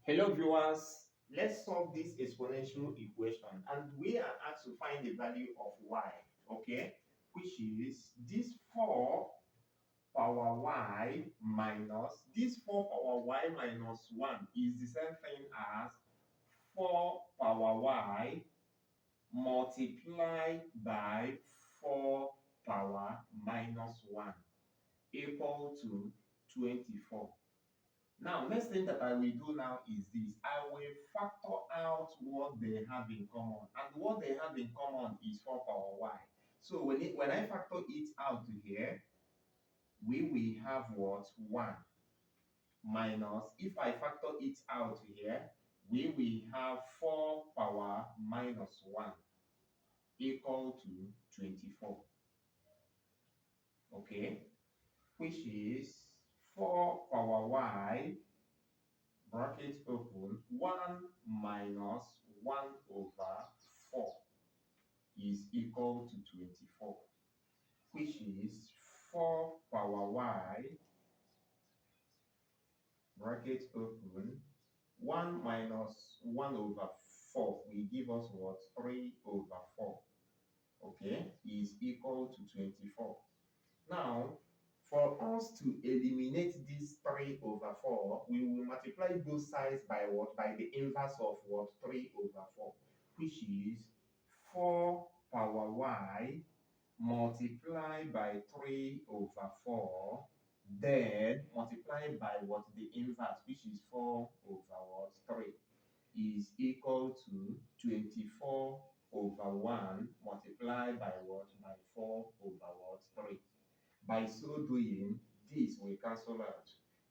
Hello viewers, let's solve this exponential equation and we are asked to find the value of y, okay, which is this 4 power y minus, this 4 power y minus 1 is the same thing as 4 power y multiplied by 4 power minus 1 equal to 24. Now, next thing that I will do now is this. I will factor out what they have in common. And what they have in common is 4 power y. So when I factor it out here, we will have what? 1 minus, if I factor it out here, we will have 4 power minus 1 equal to 24. Okay? Which is 4 power y bracket open 1 minus 1 over 4 is equal to 24, which is 4 power y bracket open 1 minus 1 over 4 will give us what? 3 over 4, okay, is equal to 24. Now, for us to eliminate this 3 over 4, we will multiply both sides by what? By the inverse of what? 3 over 4, which is 4 power y multiplied by 3 over 4, then multiplied by what? The inverse, which is 4 over what? 3, is equal to 24 over 1 multiplied by what? By 4 over what? 3. By so doing, this will cancel out.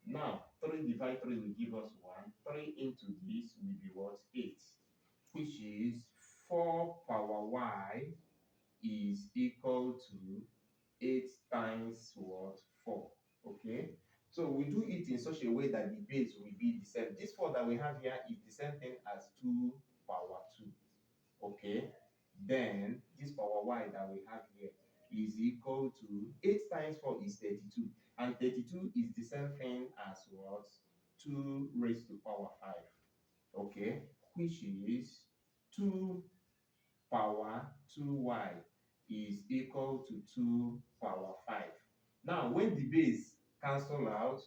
Now, 3 divided 3 will give us 1. 3 into this will be what? 8, which is 4 power y is equal to 8 times what? 4. Okay? So we do it in such a way that the base will be the same. This 4 that we have here is the same thing as 2 power 2. Okay? Then this power y that we have here is equal to 8 times 4 is 32. And 32 is the same thing as what? 2 raised to power 5. Okay? Which is 2 power 2y is equal to 2 power 5. Now, when the base cancel out,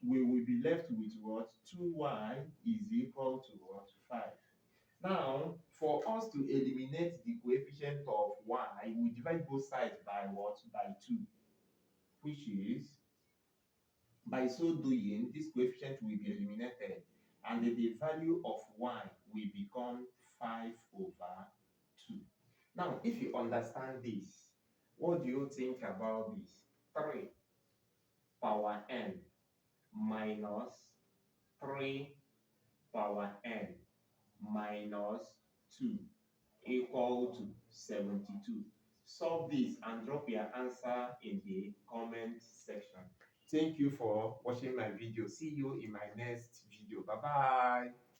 we will be left with what? 2y is equal to what? 5. Now, for us to eliminate the coefficient of y, we divide both sides by what? By 2, which is, by so doing, this coefficient will be eliminated, and the value of y will become 5 over 2. Now, if you understand this, what do you think about this? 3 power n minus 3 power n minus 2 equal to 72. Solve this and drop your answer in the comment section. Thank you for watching my video. See you in my next video. Bye bye.